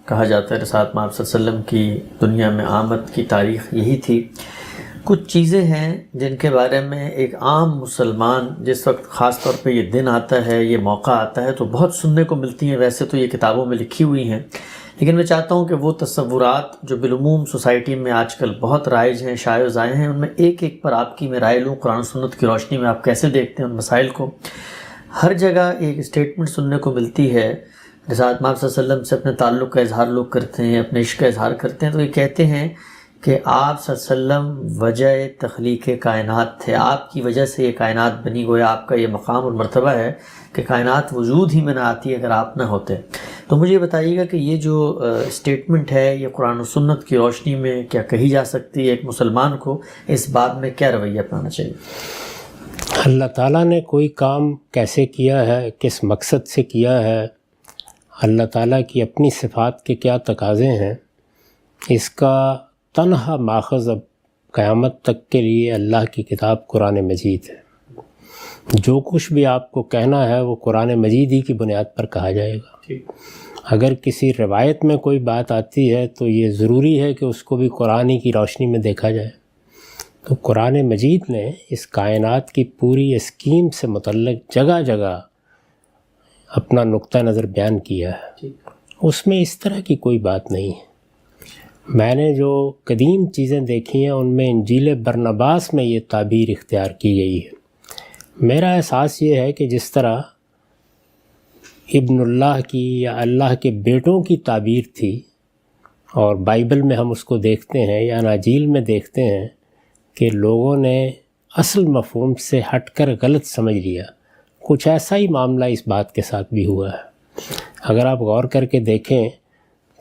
کہا جاتا ہے رسالت محمد صلی اللہ علیہ وسلم کی دنیا میں آمد کی تاریخ یہی تھی۔ کچھ چیزیں ہیں جن کے بارے میں ایک عام مسلمان جس وقت خاص طور پہ یہ دن آتا ہے، یہ موقع آتا ہے، تو بہت سننے کو ملتی ہیں۔ ویسے تو یہ کتابوں میں لکھی ہوئی ہیں، لیکن میں چاہتا ہوں کہ وہ تصورات جو بالعموم سوسائٹی میں آج کل بہت رائج ہیں، شائع و زائع ہیں، ان میں ایک ایک پر آپ کی میں رائے لوں۔ قرآن و سنت کی روشنی میں آپ کیسے دیکھتے ہیں ان مسائل کو؟ ہر جگہ ایک اسٹیٹمنٹ سننے کو ملتی ہے، رسالت محمد صلی اللہ علیہ وسلم سے اپنے تعلق کا اظہار لوگ کرتے ہیں، اپنے عشق کا اظہار کرتے ہیں، تو یہ کہتے ہیں کہ آپ صلی اللہ علیہ وسلم وجہ تخلیق کائنات تھے، آپ کی وجہ سے یہ کائنات بنی، گویا آپ کا یہ مقام اور مرتبہ ہے کہ کائنات وجود ہی میں نہ آتی اگر آپ نہ ہوتے۔ تو مجھے یہ بتائیے گا کہ یہ جو اسٹیٹمنٹ ہے یہ قرآن و سنت کی روشنی میں کیا کہی جا سکتی ہے؟ ایک مسلمان کو اس بات میں کیا رویہ اپنانا چاہیے؟ اللہ تعالیٰ نے کوئی کام کیسے کیا ہے، کس مقصد سے کیا ہے، اللہ تعالیٰ کی اپنی صفات کے کیا تقاضے ہیں، اس کا تنہا ماخذ اب قیامت تک کے لیے اللہ کی کتاب قرآن مجید ہے۔ جو کچھ بھی آپ کو کہنا ہے وہ قرآن مجید ہی کی بنیاد پر کہا جائے گا۔ اگر کسی روایت میں کوئی بات آتی ہے تو یہ ضروری ہے کہ اس کو بھی قرآن کی روشنی میں دیکھا جائے۔ تو قرآن مجید نے اس کائنات کی پوری اسکیم سے متعلق جگہ جگہ اپنا نقطہ نظر بیان کیا ہے، اس میں اس طرح کی کوئی بات نہیں ہے۔ میں نے جو قدیم چیزیں دیکھی ہیں ان میں انجیل برنباس میں یہ تعبیر اختیار کی گئی ہے۔ میرا احساس یہ ہے کہ جس طرح ابن اللہ کی یا اللہ کے بیٹوں کی تعبیر تھی، اور بائبل میں ہم اس کو دیکھتے ہیں یا اناجیل میں دیکھتے ہیں کہ لوگوں نے اصل مفہوم سے ہٹ کر غلط سمجھ لیا، کچھ ایسا ہی معاملہ اس بات کے ساتھ بھی ہوا ہے۔ اگر آپ غور کر کے دیکھیں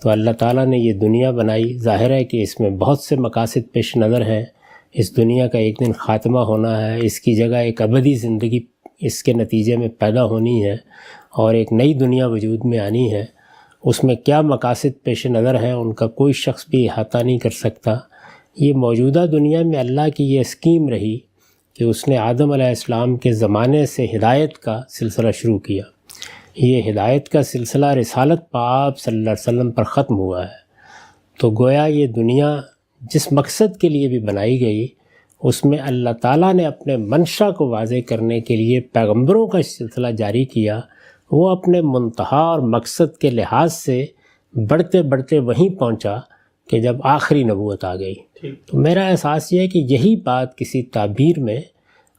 تو اللہ تعالیٰ نے یہ دنیا بنائی، ظاہر ہے کہ اس میں بہت سے مقاصد پیش نظر ہیں۔ اس دنیا کا ایک دن خاتمہ ہونا ہے، اس کی جگہ ایک ابدی زندگی اس کے نتیجے میں پیدا ہونی ہے اور ایک نئی دنیا وجود میں آنی ہے۔ اس میں کیا مقاصد پیش نظر ہیں ان کا کوئی شخص بھی احاطہ نہیں کر سکتا۔ یہ موجودہ دنیا میں اللہ کی یہ اسکیم رہی کہ اس نے آدم علیہ السلام کے زمانے سے ہدایت کا سلسلہ شروع کیا۔ یہ ہدایت کا سلسلہ رسالت پاک صلی اللہ علیہ وسلم پر ختم ہوا ہے۔ تو گویا یہ دنیا جس مقصد کے لیے بھی بنائی گئی، اس میں اللہ تعالیٰ نے اپنے منشا کو واضح کرنے کے لیے پیغمبروں کا سلسلہ جاری کیا۔ وہ اپنے منتہا اور مقصد کے لحاظ سے بڑھتے بڑھتے وہیں پہنچا کہ جب آخری نبوت آ گئی۔ تو میرا احساس یہ ہے کہ یہی بات کسی تعبیر میں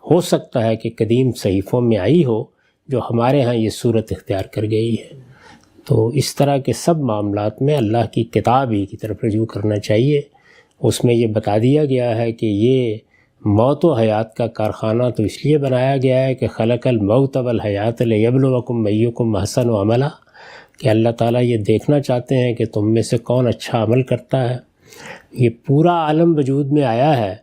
ہو سکتا ہے کہ قدیم صحیفوں میں آئی ہو جو ہمارے ہاں یہ صورت اختیار کر گئی ہے۔ تو اس طرح کے سب معاملات میں اللہ کی کتاب ہی کی طرف رجوع کرنا چاہیے۔ اس میں یہ بتا دیا گیا ہے کہ یہ موت و حیات کا کارخانہ تو اس لیے بنایا گیا ہے کہ خلق الموت والحیات لیبلوکم ایکم احسن عملا، کہ اللہ تعالیٰ یہ دیکھنا چاہتے ہیں کہ تم میں سے کون اچھا عمل کرتا ہے۔ یہ پورا عالم وجود میں آیا ہے،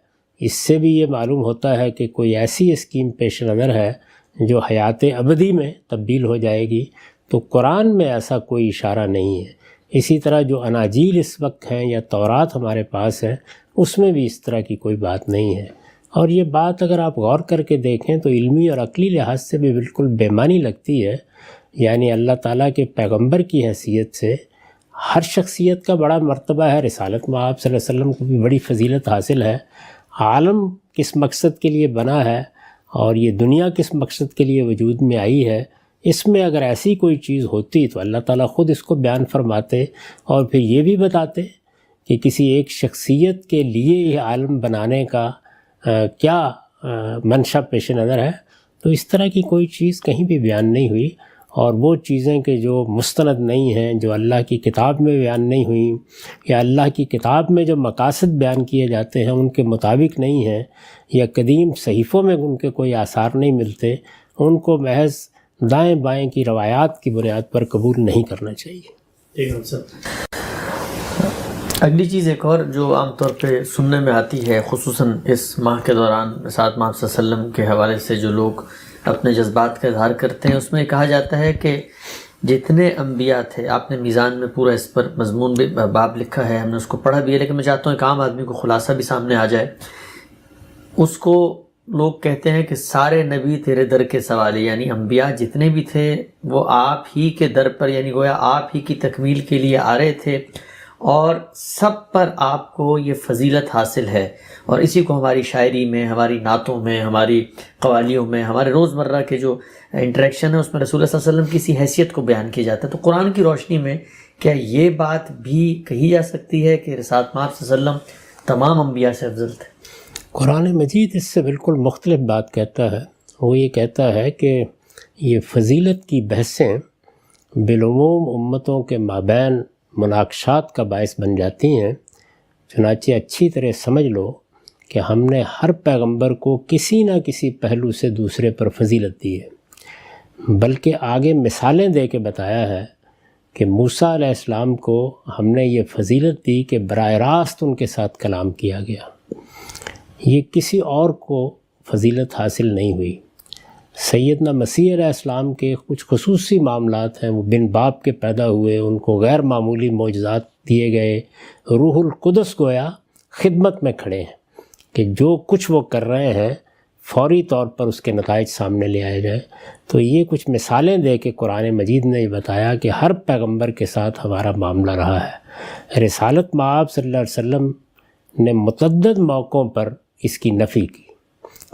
اس سے بھی یہ معلوم ہوتا ہے کہ کوئی ایسی اسکیم پیش نظر ہے جو حیات ابدی میں تبدیل ہو جائے گی۔ تو قرآن میں ایسا کوئی اشارہ نہیں ہے۔ اسی طرح جو اناجیل اس وقت ہیں یا تورات ہمارے پاس ہے، اس میں بھی اس طرح کی کوئی بات نہیں ہے۔ اور یہ بات اگر آپ غور کر کے دیکھیں تو علمی اور عقلی لحاظ سے بھی بالکل بے معنی لگتی ہے۔ یعنی اللہ تعالیٰ کے پیغمبر کی حیثیت سے ہر شخصیت کا بڑا مرتبہ ہے، رسالت مآب صلی اللہ علیہ وسلم کو بھی بڑی فضیلت حاصل ہے۔ عالم کس مقصد کے لیے بنا ہے اور یہ دنیا کس مقصد کے لیے وجود میں آئی ہے، اس میں اگر ایسی کوئی چیز ہوتی تو اللہ تعالیٰ خود اس کو بیان فرماتے اور پھر یہ بھی بتاتے کہ کسی ایک شخصیت کے لیے یہ عالم بنانے کا کیا منشا پیش نظر ہے۔ تو اس طرح کی کوئی چیز کہیں بھی بیان نہیں ہوئی، اور وہ چیزیں کہ جو مستند نہیں ہیں، جو اللہ کی کتاب میں بیان نہیں ہوئیں، یا اللہ کی کتاب میں جو مقاصد بیان کیے جاتے ہیں ان کے مطابق نہیں ہیں، یا قدیم صحیفوں میں ان کے کوئی آثار نہیں ملتے، ان کو محض دائیں بائیں کی روایات کی بنیاد پر قبول نہیں کرنا چاہیے۔ اگلی چیز ایک اور جو عام طور پہ سننے میں آتی ہے، خصوصاً اس ماہ کے دوران رسالت محمد صلی اللہ علیہ وسلم کے حوالے سے جو لوگ اپنے جذبات کا اظہار کرتے ہیں، اس میں کہا جاتا ہے کہ جتنے انبیاء تھے، آپ نے میزان میں پورا اس پر مضمون بھی باب لکھا ہے، ہم نے اس کو پڑھا بھی ہے، لیکن میں چاہتا ہوں ایک عام آدمی کو خلاصہ بھی سامنے آ جائے۔ اس کو لوگ کہتے ہیں کہ سارے نبی تیرے در کے سوالی، یعنی انبیاء جتنے بھی تھے وہ آپ ہی کے در پر، یعنی گویا آپ ہی کی تکمیل کے لیے آ رہے تھے، اور سب پر آپ کو یہ فضیلت حاصل ہے، اور اسی کو ہماری شاعری میں، ہماری نعتوں میں، ہماری قوالیوں میں، ہمارے روزمرہ کے جو انٹریکشن ہے اس میں رسول اللہ صلی اللہ علیہ وسلم کی اسی حیثیت کو بیان کیا جاتا ہے۔ تو قرآن کی روشنی میں کیا یہ بات بھی کہی جا سکتی ہے کہ رسالت مآب صلی اللہ علیہ وسلم تمام انبیاء سے افضل تھے؟ قرآن مجید اس سے بالکل مختلف بات کہتا ہے۔ وہ یہ کہتا ہے کہ یہ فضیلت کی بحثیں بالعموم امتوں کے مابین مناقشات کا باعث بن جاتی ہیں، چنانچہ اچھی طرح سمجھ لو کہ ہم نے ہر پیغمبر کو کسی نہ کسی پہلو سے دوسرے پر فضیلت دی ہے، بلکہ آگے مثالیں دے کے بتایا ہے کہ موسیٰ علیہ السلام کو ہم نے یہ فضیلت دی کہ براہ راست ان کے ساتھ کلام کیا گیا، یہ کسی اور کو فضیلت حاصل نہیں ہوئی۔ سیدنا مسیح علیہ السلام کے کچھ خصوصی معاملات ہیں، وہ بن باپ کے پیدا ہوئے، ان کو غیر معمولی معجزات دیے گئے، روح القدس گویا خدمت میں کھڑے ہیں کہ جو کچھ وہ کر رہے ہیں فوری طور پر اس کے نتائج سامنے لے آئے جائیں۔ تو یہ کچھ مثالیں دے کے قرآن مجید نے یہ بتایا کہ ہر پیغمبر کے ساتھ ہمارا معاملہ رہا ہے۔ رسالت مآب صلی اللہ علیہ وسلم نے متعدد موقعوں پر اس کی نفی کی۔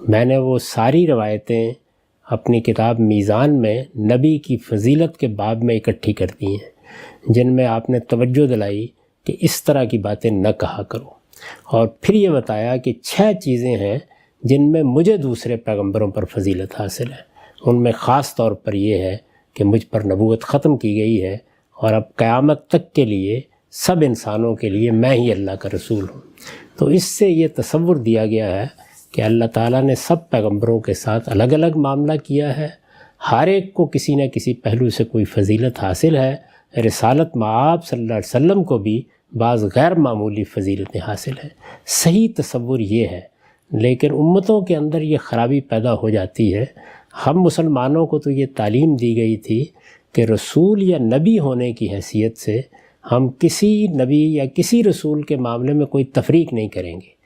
میں نے وہ ساری روایتیں اپنی کتاب میزان میں نبی کی فضیلت کے باب میں اکٹھی کر دی ہیں، جن میں آپ نے توجہ دلائی کہ اس طرح کی باتیں نہ کہا کرو، اور پھر یہ بتایا کہ 6 چیزیں ہیں جن میں مجھے دوسرے پیغمبروں پر فضیلت حاصل ہے۔ ان میں خاص طور پر یہ ہے کہ مجھ پر نبوت ختم کی گئی ہے، اور اب قیامت تک کے لیے سب انسانوں کے لیے میں ہی اللہ کا رسول ہوں۔ تو اس سے یہ تصور دیا گیا ہے کہ اللہ تعالیٰ نے سب پیغمبروں کے ساتھ الگ الگ معاملہ کیا ہے، ہر ایک کو کسی نہ کسی پہلو سے کوئی فضیلت حاصل ہے۔ رسالت مآب صلی اللہ علیہ وسلم کو بھی بعض غیر معمولی فضیلتیں حاصل ہیں۔ صحیح تصور یہ ہے، لیکن امتوں کے اندر یہ خرابی پیدا ہو جاتی ہے۔ ہم مسلمانوں کو تو یہ تعلیم دی گئی تھی کہ رسول یا نبی ہونے کی حیثیت سے ہم کسی نبی یا کسی رسول کے معاملے میں کوئی تفریق نہیں کریں گے۔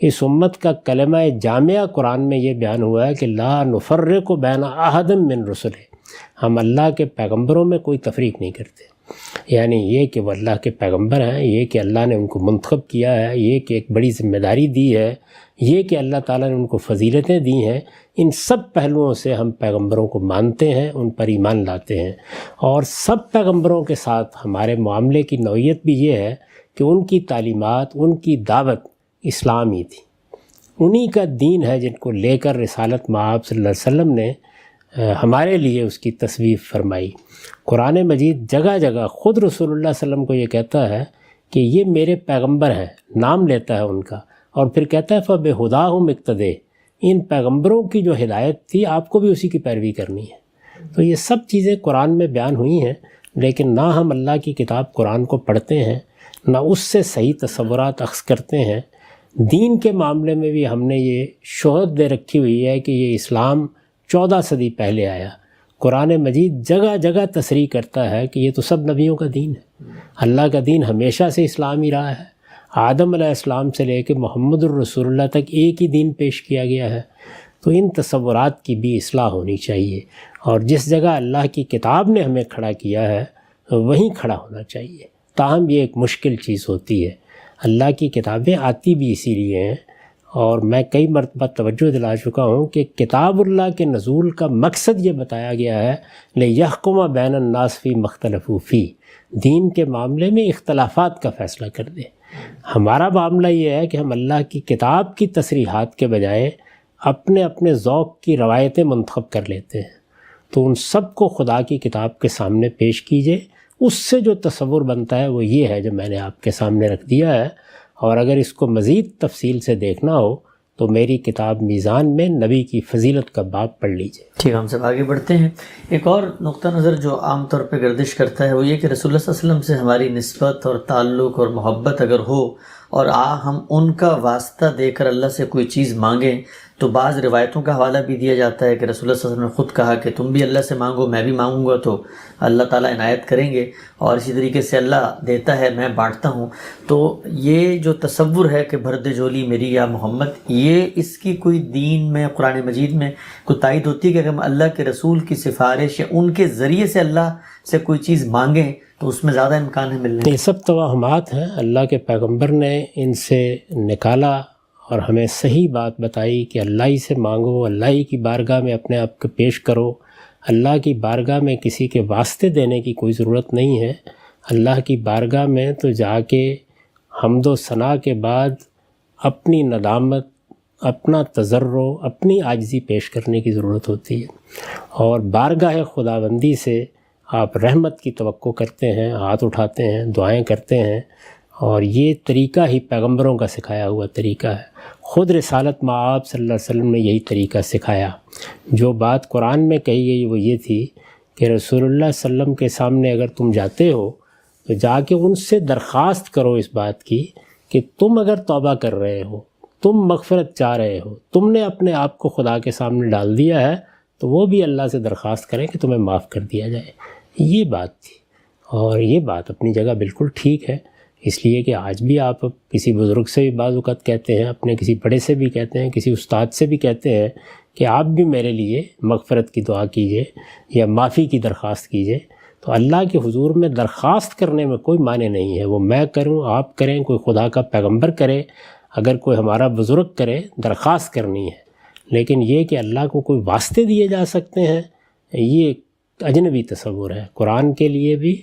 اس امت کا کلمہ جامعہ قرآن میں یہ بیان ہوا ہے کہ لا نفرق بین احد من رسلہ، ہم اللہ کے پیغمبروں میں کوئی تفریق نہیں کرتے۔ یعنی یہ کہ وہ اللہ کے پیغمبر ہیں، یہ کہ اللہ نے ان کو منتخب کیا ہے، یہ کہ ایک بڑی ذمہ داری دی ہے، یہ کہ اللہ تعالیٰ نے ان کو فضیلتیں دی ہیں، ان سب پہلوؤں سے ہم پیغمبروں کو مانتے ہیں، ان پر ایمان لاتے ہیں۔ اور سب پیغمبروں کے ساتھ ہمارے معاملے کی نوعیت بھی یہ ہے کہ ان کی تعلیمات، ان کی دعوت اسلام ہی تھی، انہی کا دین ہے جن کو لے کر رسالت مآب صلی اللہ علیہ وسلم نے ہمارے لیے اس کی تصویب فرمائی۔ قرآن مجید جگہ جگہ خود رسول اللہ صلی اللہ علیہ وسلم کو یہ کہتا ہے کہ یہ میرے پیغمبر ہیں، نام لیتا ہے ان کا، اور پھر کہتا ہے فَبِہُدَاهُمْ اقْتَدِیٰ، ان پیغمبروں کی جو ہدایت تھی آپ کو بھی اسی کی پیروی کرنی ہے۔ تو یہ سب چیزیں قرآن میں بیان ہوئی ہیں، لیکن نہ ہم اللہ کی کتاب قرآن کو پڑھتے ہیں، نہ اس سے صحیح تصورات اخذ کرتے ہیں۔ دین کے معاملے میں بھی ہم نے یہ شہرت دے رکھی ہوئی ہے کہ یہ اسلام 14 صدی پہلے آیا۔ قرآن مجید جگہ جگہ تصریح کرتا ہے کہ یہ تو سب نبیوں کا دین ہے، اللہ کا دین ہمیشہ سے اسلام ہی رہا ہے، آدم علیہ السلام سے لے کے محمد الرسول اللہ تک ایک ہی دین پیش کیا گیا ہے۔ تو ان تصورات کی بھی اصلاح ہونی چاہیے، اور جس جگہ اللہ کی کتاب نے ہمیں کھڑا کیا ہے وہیں کھڑا ہونا چاہیے۔ تاہم یہ ایک مشکل چیز ہوتی ہے۔ اللہ کی کتابیں آتی بھی اسی لیے ہیں، اور میں کئی مرتبہ توجہ دلا چکا ہوں کہ کتاب اللہ کے نزول کا مقصد یہ بتایا گیا ہے لِيَحْكُمَ بَيْنَ النَّاسِ فِي مَا اخْتَلَفُوا فِيهِ، دین کے معاملے میں اختلافات کا فیصلہ کر دے۔ ہمارا معاملہ یہ ہے کہ ہم اللہ کی کتاب کی تصریحات کے بجائے اپنے اپنے ذوق کی روایتیں منتخب کر لیتے ہیں۔ تو ان سب کو خدا کی کتاب کے سامنے پیش کیجئے، اس سے جو تصور بنتا ہے وہ یہ ہے جو میں نے آپ کے سامنے رکھ دیا ہے۔ اور اگر اس کو مزید تفصیل سے دیکھنا ہو تو میری کتاب میزان میں نبی کی فضیلت کا باب پڑھ لیجئے۔ ٹھیک، ہم سب آگے بڑھتے ہیں۔ ایک اور نقطہ نظر جو عام طور پہ گردش کرتا ہے وہ یہ کہ رسول اللہ صلی اللہ علیہ وسلم سے ہماری نسبت اور تعلق اور محبت اگر ہو اور ہم ان کا واسطہ دے کر اللہ سے کوئی چیز مانگیں تو بعض روایتوں کا حوالہ بھی دیا جاتا ہے کہ رسول اللہ صلی اللہ علیہ وسلم نے خود کہا کہ تم بھی اللہ سے مانگو، میں بھی مانگوں گا تو اللہ تعالیٰ عنایت کریں گے، اور اسی طریقے سے اللہ دیتا ہے میں بانٹتا ہوں۔ تو یہ جو تصور ہے کہ بھر دے جھولی میری یا محمد، یہ اس کی کوئی دین میں قرآن مجید میں کوئی تائید ہوتی ہے کہ اگر ہم اللہ کے رسول کی سفارش یا ان کے ذریعے سے اللہ سے کوئی چیز مانگیں تو اس میں زیادہ امکان ہے ملنے؟ یہ سب توہمات ہیں، اللہ کے پیغمبر نے ان سے نکالا اور ہمیں صحیح بات بتائی کہ اللہ ہی سے مانگو، اللہ ہی کی بارگاہ میں اپنے آپ کو پیش کرو، اللہ کی بارگاہ میں کسی کے واسطے دینے کی کوئی ضرورت نہیں ہے۔ اللہ کی بارگاہ میں تو جا کے حمد و ثنا کے بعد اپنی ندامت، اپنا تضرع، اپنی عاجزی پیش کرنے کی ضرورت ہوتی ہے، اور بارگاہ خداوندی سے آپ رحمت کی توقع کرتے ہیں، ہاتھ اٹھاتے ہیں، دعائیں کرتے ہیں، اور یہ طریقہ ہی پیغمبروں کا سکھایا ہوا طریقہ ہے۔ خود رسالت مآب صلی اللہ علیہ وسلم نے یہی طریقہ سکھایا۔ جو بات قرآن میں کہی گئی وہ یہ تھی کہ رسول اللہ صلی اللہ علیہ وسلم کے سامنے اگر تم جاتے ہو تو جا کے ان سے درخواست کرو اس بات کی کہ تم اگر توبہ کر رہے ہو، تم مغفرت چاہ رہے ہو، تم نے اپنے آپ کو خدا کے سامنے ڈال دیا ہے، تو وہ بھی اللہ سے درخواست کریں کہ تمہیں معاف کر دیا جائے۔ یہ بات تھی، اور یہ بات اپنی جگہ بالکل ٹھیک ہے، اس لیے کہ آج بھی آپ کسی بزرگ سے بھی بعض اوقات کہتے ہیں، اپنے کسی بڑے سے بھی کہتے ہیں، کسی استاد سے بھی کہتے ہیں کہ آپ بھی میرے لیے مغفرت کی دعا کیجئے یا معافی کی درخواست کیجئے۔ تو اللہ کے حضور میں درخواست کرنے میں کوئی معنی نہیں ہے، وہ میں کروں، آپ کریں، کوئی خدا کا پیغمبر کرے، اگر کوئی ہمارا بزرگ کرے، درخواست کرنی ہے۔ لیکن یہ کہ اللہ کو کوئی واسطے دیے جا سکتے ہیں، یہ اجنبی تصور ہے۔ قرآن کے لیے بھی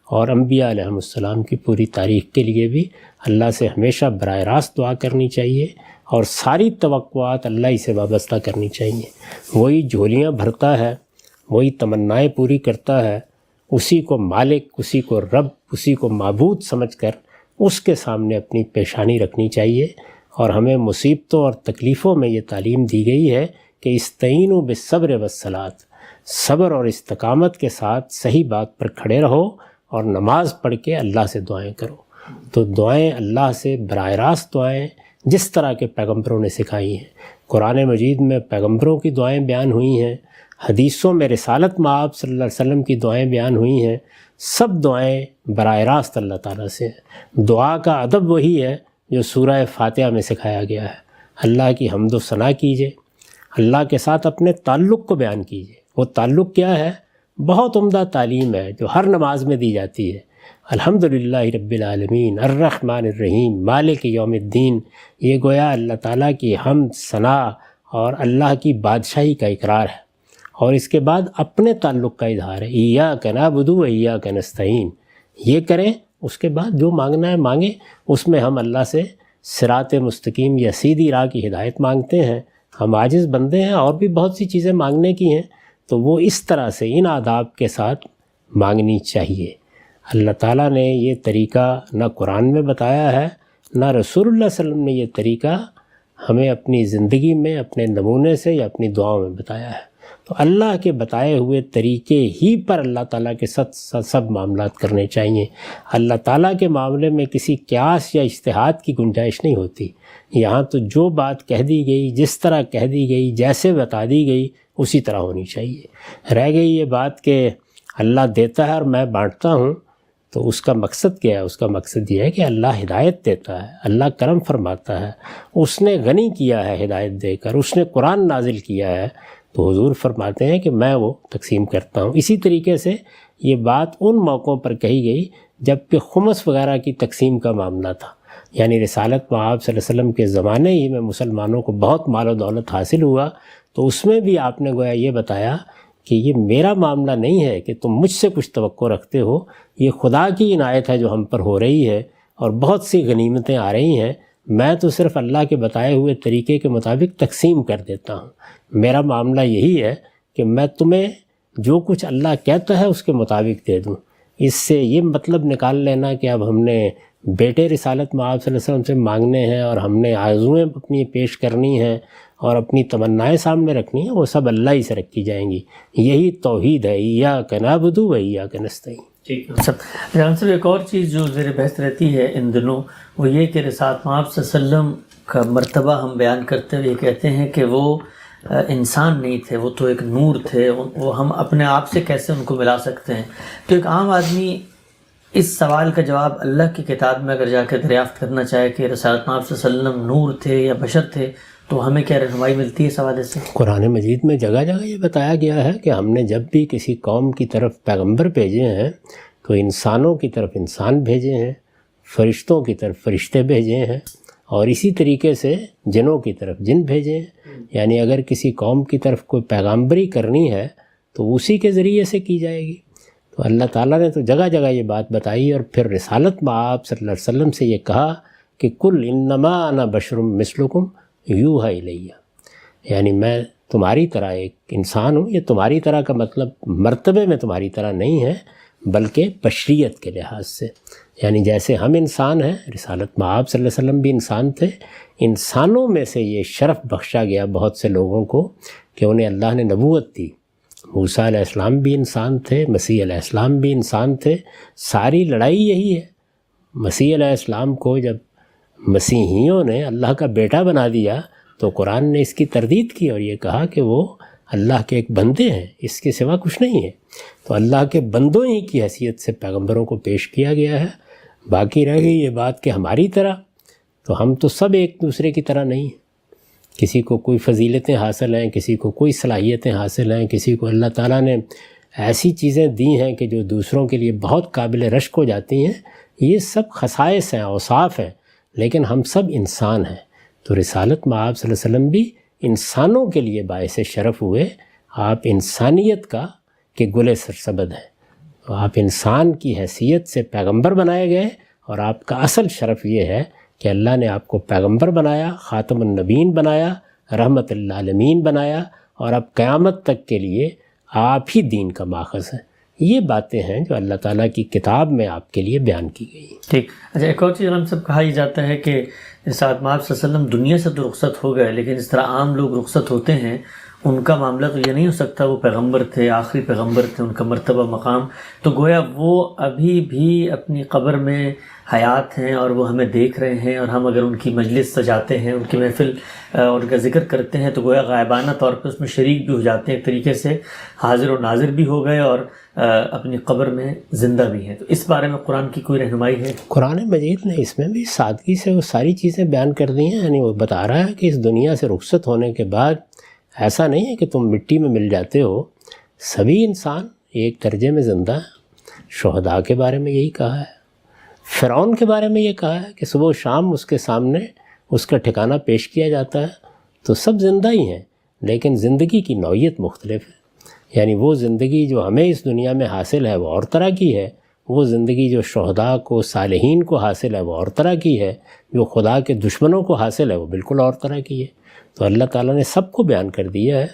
اور انبیاء علیہ السلام کی پوری تاریخ کے لیے بھی اللہ سے ہمیشہ براہ راست دعا کرنی چاہیے، اور ساری توقعات اللہ ہی سے وابستہ کرنی چاہیے۔ وہی جھولیاں بھرتا ہے، وہی تمنائیں پوری کرتا ہے، اسی کو مالک، اسی کو رب، اسی کو معبود سمجھ کر اس کے سامنے اپنی پیشانی رکھنی چاہیے۔ اور ہمیں مصیبتوں اور تکلیفوں میں یہ تعلیم دی گئی ہے کہ استعینوا بالصبر والصلاۃ، صبر اور استقامت کے ساتھ صحیح بات پر کھڑے رہو، اور نماز پڑھ کے اللہ سے دعائیں کرو۔ تو دعائیں اللہ سے براہ راست دعائیں جس طرح کے پیغمبروں نے سکھائی ہیں۔ قرآن مجید میں پیغمبروں کی دعائیں بیان ہوئی ہیں، حدیثوں میں رسالت مآب صلی اللہ علیہ وسلم کی دعائیں بیان ہوئی ہیں، سب دعائیں براہ راست اللہ تعالیٰ سے ہیں۔ دعا کا ادب وہی ہے جو سورہ فاتحہ میں سکھایا گیا ہے۔ اللہ کی حمد و ثنا کیجئے، اللہ کے ساتھ اپنے تعلق کو بیان کیجئے۔ وہ تعلق کیا ہے؟ بہت عمدہ تعلیم ہے جو ہر نماز میں دی جاتی ہے۔ الحمدللہ رب العالمین الرحمن الرحیم مالک یوم الدین، یہ گویا اللہ تعالیٰ کی حمد، ثنا اور اللہ کی بادشاہی کا اقرار ہے، اور اس کے بعد اپنے تعلق کا اظہار ہے۔ ایاک نعبد و ایاک نستعین، یہ کریں، اس کے بعد جو مانگنا ہے مانگیں۔ اس میں ہم اللہ سے صراط مستقیم یا سیدھی راہ کی ہدایت مانگتے ہیں۔ ہم عاجز بندے ہیں، اور بھی بہت سی چیزیں مانگنے کی ہیں، تو وہ اس طرح سے ان آداب کے ساتھ مانگنی چاہیے۔ اللہ تعالیٰ نے یہ طریقہ نہ قرآن میں بتایا ہے، نہ رسول اللہ صلی اللہ علیہ وسلم نے یہ طریقہ ہمیں اپنی زندگی میں اپنے نمونے سے یا اپنی دعاؤں میں بتایا ہے۔ تو اللہ کے بتائے ہوئے طریقے ہی پر اللہ تعالیٰ کے سب معاملات کرنے چاہیے۔ اللہ تعالیٰ کے معاملے میں کسی قیاس یا اجتہاد کی گنجائش نہیں ہوتی۔ یہاں تو جو بات کہہ دی گئی، جس طرح کہہ دی گئی، جیسے بتا دی گئی، اسی طرح ہونی چاہیے۔ رہ گئی یہ بات کہ اللہ دیتا ہے اور میں بانٹتا ہوں، تو اس کا مقصد کیا ہے؟ اس کا مقصد یہ ہے کہ اللہ ہدایت دیتا ہے، اللہ کرم فرماتا ہے، اس نے غنی کیا ہے ہدایت دے کر، اس نے قرآن نازل کیا ہے، تو حضور فرماتے ہیں کہ میں وہ تقسیم کرتا ہوں۔ اسی طریقے سے یہ بات ان موقعوں پر کہی گئی جب کہ خمس وغیرہ کی تقسیم کا معاملہ تھا، یعنی رسالت مآب صلی اللہ علیہ وسلم کے زمانے ہی میں مسلمانوں کو بہت مال و دولت حاصل ہوا، تو اس میں بھی آپ نے گویا یہ بتایا کہ یہ میرا معاملہ نہیں ہے کہ تم مجھ سے کچھ توقع رکھتے ہو، یہ خدا کی عنایت ہے جو ہم پر ہو رہی ہے، اور بہت سی غنیمتیں آ رہی ہیں، میں تو صرف اللہ کے بتائے ہوئے طریقے کے مطابق تقسیم کر دیتا ہوں۔ میرا معاملہ یہی ہے کہ میں تمہیں جو کچھ اللہ کہتا ہے اس کے مطابق دے دوں۔ اس سے یہ مطلب نکال لینا کہ اب ہم نے بیٹے رسالت مآب صلی اللہ علیہ وسلم سے مانگنے ہیں اور ہم نے آرزوئیں اپنی پیش کرنی ہیں اور اپنی تمنائیں سامنے رکھنی ہیں، وہ سب اللہ ہی سے رکھی جائیں گی۔ یہی توحید ہے، ایاک نعبد و ایاک نستعین۔ ٹھیک ہے صاحب، ایک اور چیز جو زیر بحث رہتی ہے ان دنوں وہ یہ کہ رسالت مآب صلی اللہ علیہ وسلم کا مرتبہ ہم بیان کرتے ہوئے کہتے ہیں کہ وہ انسان نہیں تھے، وہ تو ایک نور تھے، وہ ہم اپنے آپ سے کیسے ان کو ملا سکتے ہیں؟ تو ایک عام آدمی اس سوال کا جواب اللہ کی کتاب میں اگر جا کے دریافت کرنا چاہے کہ رسالت مآب صلی اللہ علیہ وسلم نور تھے یا بشر تھے تو ہمیں کیا رہنمائی ملتی ہے اس حوالے سے؟ قرآن مجید میں جگہ جگہ یہ بتایا گیا ہے کہ ہم نے جب بھی کسی قوم کی طرف پیغمبر بھیجے ہیں تو انسانوں کی طرف انسان بھیجے ہیں، فرشتوں کی طرف فرشتے بھیجے ہیں، اور اسی طریقے سے جنوں کی طرف جن بھیجے ہیں۔ یعنی اگر کسی قوم کی طرف کوئی پیغامبری کرنی ہے تو اسی کے ذریعے سے کی جائے گی۔ تو اللہ تعالیٰ نے تو جگہ جگہ یہ بات بتائی، اور پھر رسالت مآب صلی اللہ علیہ وسلم سے یہ کہا کہ کل انما انا بشر مثلکم یوحی الیہ، یعنی میں تمہاری طرح ایک انسان ہوں۔ یہ تمہاری طرح کا مطلب مرتبے میں تمہاری طرح نہیں ہے بلکہ بشریت کے لحاظ سے، یعنی جیسے ہم انسان ہیں، رسالت مآب صلی اللہ علیہ وسلم بھی انسان تھے۔ انسانوں میں سے یہ شرف بخشا گیا بہت سے لوگوں کو کہ انہیں اللہ نے نبوت دی۔ موسیٰ علیہ السلام بھی انسان تھے، مسیح علیہ السلام بھی انسان تھے۔ ساری لڑائی یہی ہے۔ مسیح علیہ السلام کو جب مسیحیوں نے اللہ کا بیٹا بنا دیا تو قرآن نے اس کی تردید کی اور یہ کہا کہ وہ اللہ کے ایک بندے ہیں، اس کے سوا کچھ نہیں ہے۔ تو اللہ کے بندوں ہی کی حیثیت سے پیغمبروں کو پیش کیا گیا ہے۔ باقی رہ گئی یہ بات کہ ہماری طرح، تو ہم تو سب ایک دوسرے کی طرح نہیں ہیں۔ کسی کو کوئی فضیلتیں حاصل ہیں، کسی کو کوئی صلاحیتیں حاصل ہیں، کسی کو اللہ تعالیٰ نے ایسی چیزیں دی ہیں کہ جو دوسروں کے لیے بہت قابل رشک ہو جاتی ہیں۔ یہ سب خصائص ہیں، اوصاف ہیں، لیکن ہم سب انسان ہیں۔ تو رسالت مآب صلی اللہ علیہ وسلم بھی انسانوں کے لیے باعث شرف ہوئے۔ آپ انسانیت کا کہ گل سرسبد ہیں، تو آپ انسان کی حیثیت سے پیغمبر بنائے گئے، اور آپ کا اصل شرف یہ ہے کہ اللہ نے آپ کو پیغمبر بنایا، خاتم النبیین بنایا، رحمت للعالمین بنایا، اور اب قیامت تک کے لیے آپ ہی دین کا ماخذ ہیں۔ یہ باتیں ہیں جو اللہ تعالیٰ کی کتاب میں آپ کے لیے بیان کی گئی ہیں۔ ٹھیک۔ اچھا، ایک اور چیز ہم سب کہا ہی جاتا ہے کہ رسالت مآب صلی اللہ علیہ وسلم دنیا سے تو رخصت ہو گئے، لیکن اس طرح عام لوگ رخصت ہوتے ہیں ان کا معاملہ تو یہ نہیں ہو سکتا وہ پیغمبر تھے، آخری پیغمبر تھے، ان کا مرتبہ مقام تو گویا وہ ابھی بھی اپنی قبر میں حیات ہیں اور وہ ہمیں دیکھ رہے ہیں، اور ہم اگر ان کی مجلس سجاتے ہیں، ان کی محفل اور ان کا ذکر کرتے ہیں تو گویا غائبانہ طور پہ اس میں شریک بھی ہو جاتے ہیں، ایک طریقے سے حاضر و ناظر بھی ہو گئے اور اپنی قبر میں زندہ بھی ہیں۔ تو اس بارے میں قرآن کی کوئی رہنمائی ہے؟ قرآن مجید نے اس میں بھی سادگی سے وہ ساری چیزیں بیان کر دی ہیں۔ یعنی وہ بتا رہا ہے کہ اس دنیا سے رخصت ہونے کے بعد ایسا نہیں ہے کہ تم مٹی میں مل جاتے ہو، سبھی انسان ایک درجے میں زندہ ہیں۔ شہداء کے بارے میں یہی کہا ہے، فرعون کے بارے میں یہ کہا ہے کہ صبح و شام اس کے سامنے اس کا ٹھکانہ پیش کیا جاتا ہے، تو سب زندہ ہی ہیں، لیکن زندگی کی نوعیت مختلف ہے۔ یعنی وہ زندگی جو ہمیں اس دنیا میں حاصل ہے وہ اور طرح کی ہے، وہ زندگی جو شہداء کو، صالحین کو حاصل ہے وہ اور طرح کی ہے، جو خدا کے دشمنوں کو حاصل ہے وہ بالکل اور طرح کی ہے۔ تو اللہ تعالیٰ نے سب کو بیان کر دیا ہے۔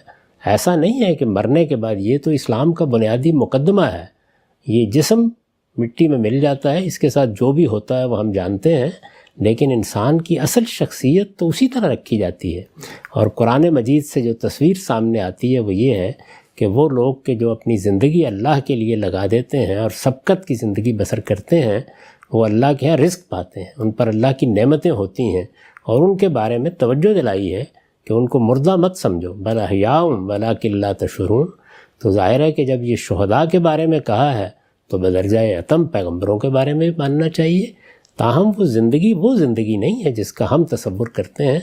ایسا نہیں ہے کہ مرنے کے بعد، یہ تو اسلام کا بنیادی مقدمہ ہے، یہ جسم مٹی میں مل جاتا ہے، اس کے ساتھ جو بھی ہوتا ہے وہ ہم جانتے ہیں، لیکن انسان کی اصل شخصیت تو اسی طرح رکھی جاتی ہے۔ اور قرآن مجید سے جو تصویر سامنے آتی ہے وہ یہ ہے کہ وہ لوگ کہ جو اپنی زندگی اللہ کے لیے لگا دیتے ہیں اور سبقت کی زندگی بسر کرتے ہیں، وہ اللہ کے ہاں رزق پاتے ہیں، ان پر اللہ کی نعمتیں ہوتی ہیں، اور ان کے بارے میں توجہ دلائی ہے کہ ان کو مردہ مت سمجھو، بل احیاء ولکن لا تشعرون۔ تو ظاہر ہے کہ جب یہ شہداء کے بارے میں کہا ہے تو بدرجہ اتم پیغمبروں کے بارے میں بھی ماننا چاہیے۔ تاہم وہ زندگی نہیں ہے جس کا ہم تصور کرتے ہیں،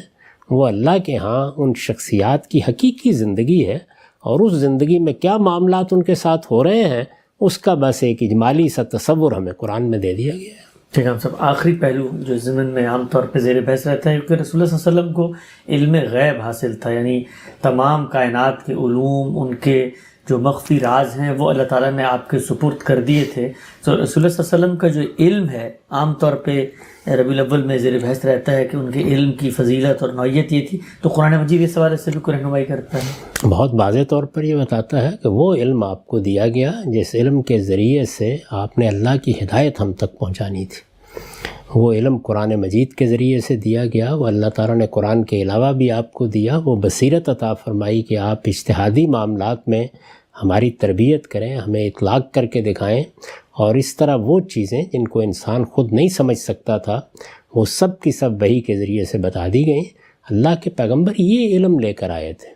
وہ اللہ کے ہاں ان شخصیات کی حقیقی زندگی ہے، اور اس زندگی میں کیا معاملات ان کے ساتھ ہو رہے ہیں اس کا بس ایک اجمالی سا تصور ہمیں قرآن میں دے دیا گیا ہے۔ ٹھیک ہے ہم سب آخری پہلو جو ضمن میں عام طور پہ زیر بحث رہتا ہے کہ رسول اللہ صلی اللہ علیہ وسلم کو علم غیب حاصل تھا، یعنی تمام کائنات کے علوم، ان کے جو مخفی راز ہیں وہ اللہ تعالیٰ نے آپ کے سپرد کر دیے تھے۔ تو رسول اللہ صلی اللہ علیہ وسلم کا جو علم ہے عام طور پہ ربیع الاول میں زیر بحث رہتا ہے کہ ان کے علم کی فضیلت اور نوعیت یہ تھی، تو قرآن مجید اس حوالے سے بھی کوئی رہنمائی کرتا ہے؟ بہت واضح طور پر یہ بتاتا ہے کہ وہ علم آپ کو دیا گیا جس علم کے ذریعے سے آپ نے اللہ کی ہدایت ہم تک پہنچانی تھی۔ وہ علم قرآن مجید کے ذریعے سے دیا گیا، وہ اللہ تعالیٰ نے قرآن کے علاوہ بھی آپ کو دیا، وہ بصیرت عطا فرمائی کہ آپ اجتہادی معاملات میں ہماری تربیت کریں، ہمیں اطلاق کر کے دکھائیں، اور اس طرح وہ چیزیں جن کو انسان خود نہیں سمجھ سکتا تھا وہ سب کی سب وحی کے ذریعے سے بتا دی گئیں۔ اللہ کے پیغمبر یہ علم لے کر آئے تھے،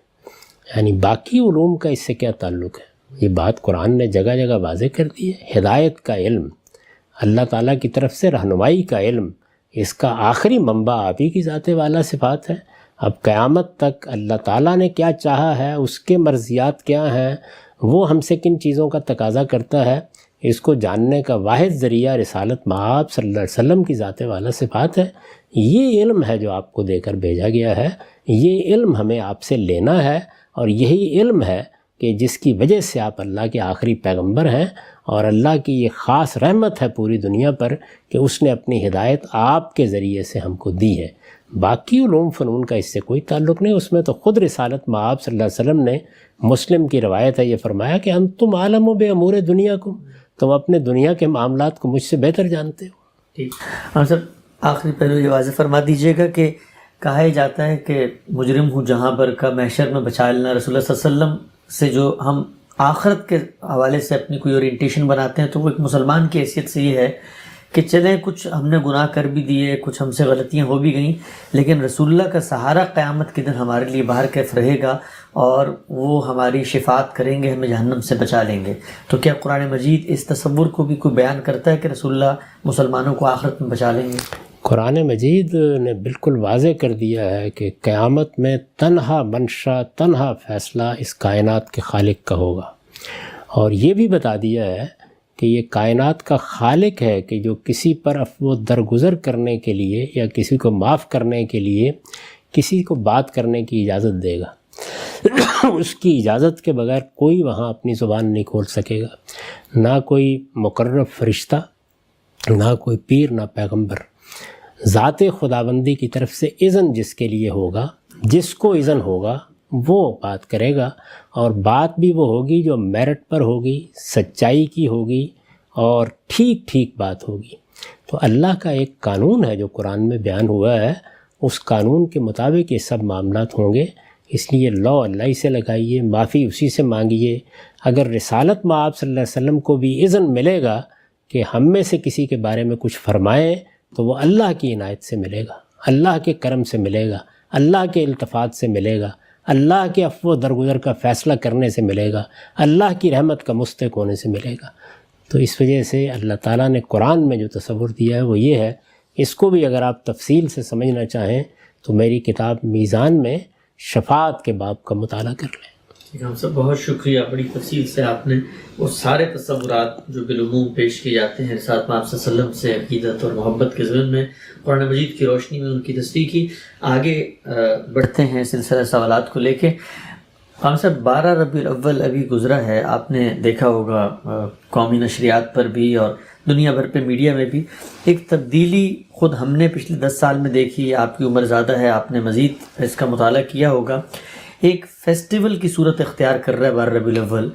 یعنی باقی علوم کا اس سے کیا تعلق ہے؟ یہ بات قرآن نے جگہ جگہ واضح کر دی ہے۔ ہدایت کا علم، اللہ تعالیٰ کی طرف سے رہنمائی کا علم، اس کا آخری منبع آپ ہی کی ذات والا صفات ہے۔ اب قیامت تک اللہ تعالیٰ نے کیا چاہا ہے، اس کے مرضیات کیا ہیں، وہ ہم سے کن چیزوں کا تقاضا کرتا ہے، اس کو جاننے کا واحد ذریعہ رسالت مآب صلی اللہ علیہ وسلم کی ذات والا صفات ہے۔ یہ علم ہے جو آپ کو دے کر بھیجا گیا ہے، یہ علم ہمیں آپ سے لینا ہے، اور یہی علم ہے کہ جس کی وجہ سے آپ اللہ کے آخری پیغمبر ہیں، اور اللہ کی یہ خاص رحمت ہے پوری دنیا پر کہ اس نے اپنی ہدایت آپ کے ذریعے سے ہم کو دی ہے۔ باقی علوم فنون کا اس سے کوئی تعلق نہیں، اس میں تو خود رسالت مآب صلی اللہ علیہ وسلم نے، مسلم کی روایت ہے، یہ فرمایا کہ انتم عالم بامور دنیاکم، تم اپنے دنیا کے معاملات کو مجھ سے بہتر جانتے ہو۔ ٹھیک، ہاں سر، آخری پہلو یہ واضح فرما دیجیے گا کہ کہا ہی جاتا ہے کہ مجرم ہوں جہاں پر کا محشر میں بچا لینا۔ رسول اللہ صلی اللہ علیہ وسلم سے جو ہم آخرت کے حوالے سے اپنی کوئی اورینٹیشن بناتے ہیں تو وہ ایک مسلمان کی حیثیت سے یہ ہے کہ چلیں کچھ ہم نے گناہ کر بھی دیے، کچھ ہم سے غلطیاں ہو بھی گئیں، لیکن رسول اللہ کا سہارا قیامت کے دن ہمارے لیے باہر کیف رہے گا، اور وہ ہماری شفاعت کریں گے، ہمیں جہنم سے بچا لیں گے۔ تو کیا قرآن مجید اس تصور کو بھی کوئی بیان کرتا ہے کہ رسول اللہ مسلمانوں کو آخرت میں بچا لیں گے؟ قرآن مجید نے بالکل واضح کر دیا ہے کہ قیامت میں تنہا منشا، تنہا فیصلہ اس کائنات کے خالق کا ہوگا، اور یہ بھی بتا دیا ہے کہ یہ کائنات کا خالق ہے کہ جو کسی پر وہ درگزر کرنے کے لیے یا کسی کو معاف کرنے کے لیے کسی کو بات کرنے کی اجازت دے گا۔ اس کی اجازت کے بغیر کوئی وہاں اپنی زبان نہیں کھول سکے گا، نہ کوئی مقرب فرشتہ، نہ کوئی پیر، نہ پیغمبر۔ ذات خداوندی کی طرف سے اذن جس کے لیے ہوگا، جس کو اذن ہوگا وہ بات کرے گا، اور بات بھی وہ ہوگی جو میرٹ پر ہوگی، سچائی کی ہوگی، اور ٹھیک ٹھیک بات ہوگی۔ تو اللہ کا ایک قانون ہے جو قرآن میں بیان ہوا ہے، اس قانون کے مطابق یہ سب معاملات ہوں گے۔ اس لیے لا اللہ ہی سے لگائیے، معافی اسی سے مانگیے۔ اگر رسالت مآب صلی اللہ علیہ وسلم کو بھی اذن ملے گا کہ ہم میں سے کسی کے بارے میں کچھ فرمائیں تو وہ اللہ کی عنایت سے ملے گا، اللہ کے کرم سے ملے گا، اللہ کے التفات سے ملے گا، اللہ کے عفو و درگزر کا فیصلہ کرنے سے ملے گا، اللہ کی رحمت کا مستحق ہونے سے ملے گا۔ تو اس وجہ سے اللہ تعالیٰ نے قرآن میں جو تصور دیا ہے وہ یہ ہے۔ اس کو بھی اگر آپ تفصیل سے سمجھنا چاہیں تو میری کتاب میزان میں شفاعت کے باب کا مطالعہ کر لیں۔ ہم سب بہت شکریہ، بڑی تفصیل سے آپ نے وہ سارے تصورات جو بالعموم پیش کیے جاتے ہیں رسالت مآب صلی اللہ علیہ وسلم سے عقیدت اور محبت کے ضمن میں قرآن مجید کی روشنی میں ان کی تصدیق کی۔ آگے بڑھتے ہیں سلسلہ سوالات کو لے کے۔ ہم سب 12 ربیع الاول ابھی گزرا ہے، آپ نے دیکھا ہوگا قومی نشریات پر بھی اور دنیا بھر پہ میڈیا میں بھی ایک تبدیلی خود ہم نے پچھلے 10 سال میں دیکھی۔ آپ کی عمر زیادہ ہے، آپ نے مزید اس کا مطالعہ کیا ہوگا۔ ایک فیسٹیول کی صورت اختیار کر رہا ہے 12 ربیع الاول۔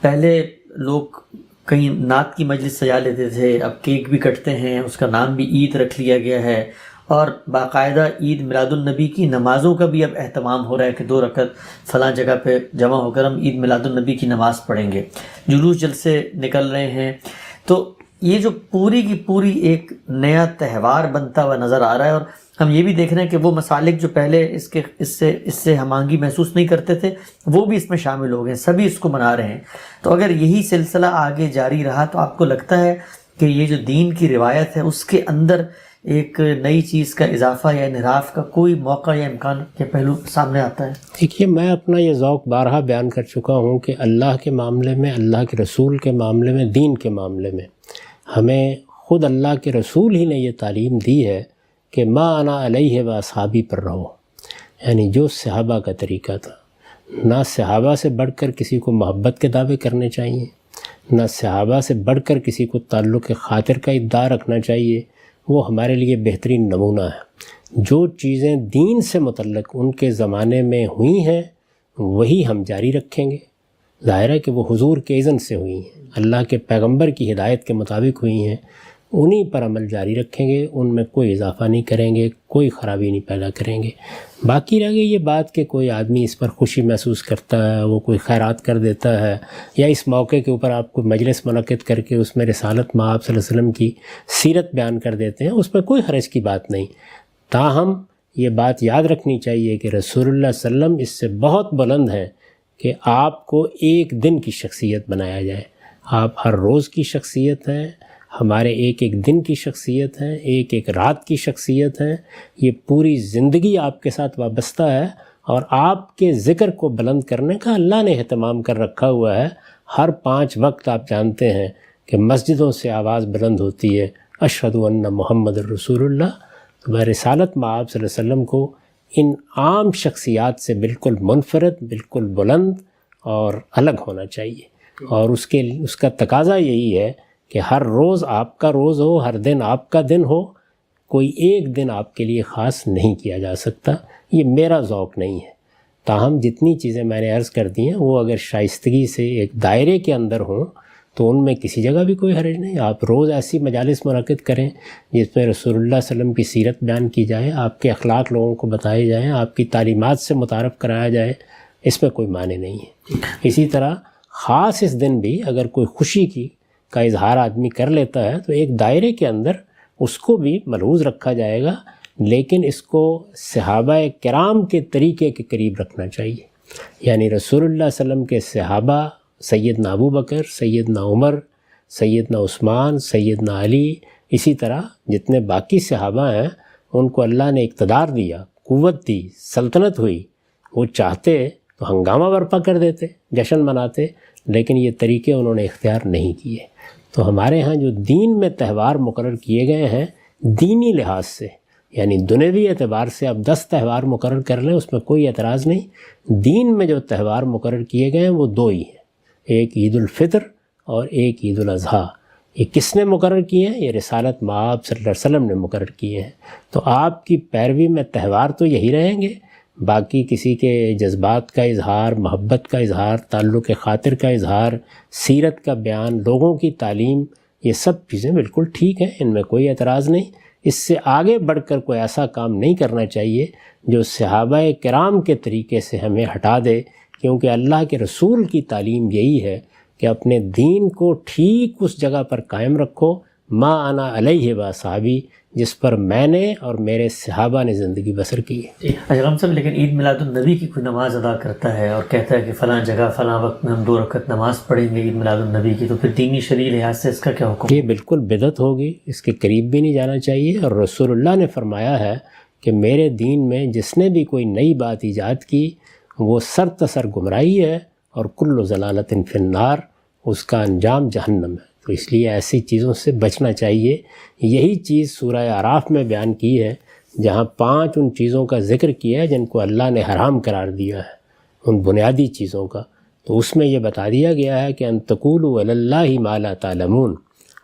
پہلے لوگ کہیں نعت کی مجلس سجا لیتے تھے، اب کیک بھی کٹتے ہیں، اس کا نام بھی عید رکھ لیا گیا ہے، اور باقاعدہ عید میلاد النبی کی نمازوں کا بھی اب اہتمام ہو رہا ہے کہ 2 رکعت فلاں جگہ پہ جمع ہو کر ہم عید میلاد النبی کی نماز پڑھیں گے۔ جلوس جلسے نکل رہے ہیں، تو یہ جو پوری کی پوری ایک نیا تہوار بنتا ہوا نظر آ رہا ہے، اور ہم یہ بھی دیکھ رہے ہیں کہ وہ مسالک جو پہلے اس سے ہم آہنگی محسوس نہیں کرتے تھے وہ بھی اس میں شامل ہو گئے، سبھی اس کو منا رہے ہیں۔ تو اگر یہی سلسلہ آگے جاری رہا تو آپ کو لگتا ہے کہ یہ جو دین کی روایت ہے اس کے اندر ایک نئی چیز کا اضافہ یا انحراف کا کوئی موقع یا امکان کے پہلو سامنے آتا ہے؟ دیکھیے، میں اپنا یہ ذوق بارہا بیان کر چکا ہوں کہ اللہ کے معاملے میں، اللہ کے رسول کے معاملے میں، دین کے معاملے میں ہمیں خود اللہ کے رسول ہی نے یہ تعلیم دی ہے کہ ما انا علیہ و اصحابی پر رہو، یعنی جو صحابہ کا طریقہ تھا۔ نہ صحابہ سے بڑھ کر کسی کو محبت کے دعوے کرنے چاہیے، نہ صحابہ سے بڑھ کر کسی کو تعلق خاطر کا ادعا رکھنا چاہیے، وہ ہمارے لیے بہترین نمونہ ہے۔ جو چیزیں دین سے متعلق ان کے زمانے میں ہوئی ہیں وہی ہم جاری رکھیں گے۔ ظاہر ہے کہ وہ حضور کے اذن سے ہوئی ہیں، اللہ کے پیغمبر کی ہدایت کے مطابق ہوئی ہیں، انہی پر عمل جاری رکھیں گے، ان میں کوئی اضافہ نہیں کریں گے، کوئی خرابی نہیں پیدا کریں گے۔ باقی رہ گئی یہ بات کہ کوئی آدمی اس پر خوشی محسوس کرتا ہے، وہ کوئی خیرات کر دیتا ہے، یا اس موقع کے اوپر آپ کو مجلس منعقد کر کے اس میں رسالت مآب صلی اللہ علیہ وسلم کی سیرت بیان کر دیتے ہیں، اس میں کوئی حرج کی بات نہیں۔ تاہم یہ بات یاد رکھنی چاہیے کہ رسول اللہ صلی اللہ علیہ وسلم اس سے بہت بلند ہے کہ آپ کو ایک دن کی شخصیت بنایا جائے۔ آپ ہر روز کی شخصیت ہیں، ہمارے ایک ایک دن کی شخصیت ہیں، ایک ایک رات کی شخصیت ہیں، یہ پوری زندگی آپ کے ساتھ وابستہ ہے، اور آپ کے ذکر کو بلند کرنے کا اللہ نے اہتمام کر رکھا ہوا ہے۔ ہر 5 وقت آپ جانتے ہیں کہ مسجدوں سے آواز بلند ہوتی ہے، اشہد ان محمد الرسول اللہ۔ تو رسالت مآب صلی اللہ علیہ وسلم کو ان عام شخصیات سے بالکل منفرد، بالکل بلند اور الگ ہونا چاہیے، اور اس کا تقاضا یہی ہے کہ ہر روز آپ کا روز ہو، ہر دن آپ کا دن ہو، کوئی ایک دن آپ کے لیے خاص نہیں کیا جا سکتا۔ یہ میرا ذوق نہیں ہے۔ تاہم جتنی چیزیں میں نے عرض کر دی ہیں وہ اگر شائستگی سے ایک دائرے کے اندر ہوں تو ان میں کسی جگہ بھی کوئی حرج نہیں۔ آپ روز ایسی مجالس منعقد کریں جس میں رسول اللہ صلی اللہ علیہ وسلم کی سیرت بیان کی جائے، آپ کے اخلاق لوگوں کو بتائے جائیں، آپ کی تعلیمات سے متعارف کرایا جائے، اس میں کوئی معنی نہیں ہے۔ اسی طرح خاص اس دن بھی اگر کوئی خوشی کا اظہار آدمی کر لیتا ہے تو ایک دائرے کے اندر اس کو بھی ملحوظ رکھا جائے گا، لیکن اس کو صحابہ کرام کے طریقے کے قریب رکھنا چاہیے۔ یعنی رسول اللہ صلی اللہ علیہ وسلم کے صحابہ سیدنا ابو بکر، سیدنا عمر، سیدنا عثمان، سیدنا علی، اسی طرح جتنے باقی صحابہ ہیں ان کو اللہ نے اقتدار دیا، قوت دی، سلطنت ہوئی، وہ چاہتے تو ہنگامہ برپا کر دیتے، جشن مناتے، لیکن یہ طریقے انہوں نے اختیار نہیں کیے۔ تو ہمارے ہاں جو دین میں تہوار مقرر کیے گئے ہیں دینی لحاظ سے، یعنی دنیوی اعتبار سے آپ 10 تہوار مقرر کر لیں، اس میں کوئی اعتراض نہیں۔ دین میں جو تہوار مقرر کیے گئے ہیں وہ 2 ہی ہیں، ایک عید الفطر اور ایک عید الاضحیٰ۔ یہ کس نے مقرر کیے ہیں؟ یہ رسالت مآب صلی اللہ علیہ وسلم نے مقرر کیے ہیں۔ تو آپ کی پیروی میں تہوار تو یہی رہیں گے، باقی کسی کے جذبات کا اظہار، محبت کا اظہار، تعلق خاطر کا اظہار، سیرت کا بیان، لوگوں کی تعلیم، یہ سب چیزیں بالکل ٹھیک ہیں، ان میں کوئی اعتراض نہیں۔ اس سے آگے بڑھ کر کوئی ایسا کام نہیں کرنا چاہیے جو صحابہ کرام کے طریقے سے ہمیں ہٹا دے، کیونکہ اللہ کے رسول کی تعلیم یہی ہے کہ اپنے دین کو ٹھیک اس جگہ پر قائم رکھو، ما انا علیہ و صحابی، جس پر میں نے اور میرے صحابہ نے زندگی بسر کی ہے۔ اجرم صاحب، لیکن عید میلاد النبی کی کوئی نماز ادا کرتا ہے اور کہتا ہے کہ فلاں جگہ فلاں وقت میں ہم 2 رکعت نماز پڑھیں گے عید میلاد النبی کی، تو پھر دینی شرعی لحاظ سے اس کا کیا حکم؟ یہ بالکل بدعت ہوگی، اس کے قریب بھی نہیں جانا چاہیے، اور رسول اللہ نے فرمایا ہے کہ میرے دین میں جس نے بھی کوئی نئی بات ایجاد کی وہ سر تسر گمراہی ہے، اور کل ضلالت فی النار، اس کا انجام جہنم ہے۔ تو اس لیے ایسی چیزوں سے بچنا چاہیے۔ یہی چیز سورہ اعراف میں بیان کی ہے، جہاں 5 ان چیزوں کا ذکر کیا ہے جن کو اللہ نے حرام قرار دیا ہے، ان بنیادی چیزوں کا۔ تو اس میں یہ بتا دیا گیا ہے کہ ان تقولوا علی اللہ ما لا تعلمون،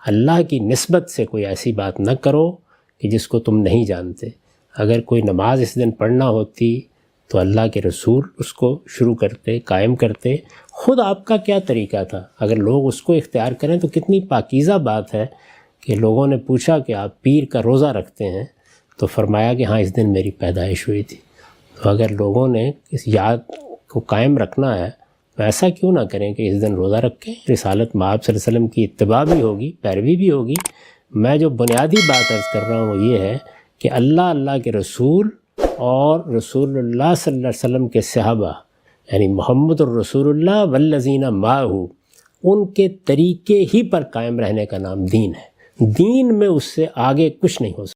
اللہ کی نسبت سے کوئی ایسی بات نہ کرو کہ جس کو تم نہیں جانتے۔ اگر کوئی نماز اس دن پڑھنا ہوتی تو اللہ کے رسول اس کو شروع کرتے، قائم کرتے۔ خود آپ کا کیا طریقہ تھا؟ اگر لوگ اس کو اختیار کریں تو کتنی پاکیزہ بات ہے کہ لوگوں نے پوچھا کہ آپ پیر کا روزہ رکھتے ہیں، تو فرمایا کہ ہاں اس دن میری پیدائش ہوئی تھی۔ تو اگر لوگوں نے اس یاد کو قائم رکھنا ہے تو ایسا کیوں نہ کریں کہ اس دن روزہ رکھیں، رسالت مآب صلی اللہ علیہ وسلم کی اتباع بھی ہوگی، پیروی بھی ہوگی۔ میں جو بنیادی بات عرض کر رہا ہوں وہ یہ ہے کہ اللہ کے رسول اور رسول اللہ صلی اللہ علیہ وسلم کے صحابہ، یعنی محمد الرسول اللہ والذین معہ، ان کے طریقے ہی پر قائم رہنے کا نام دین ہے۔ دین میں اس سے آگے کچھ نہیں ہو سکتا۔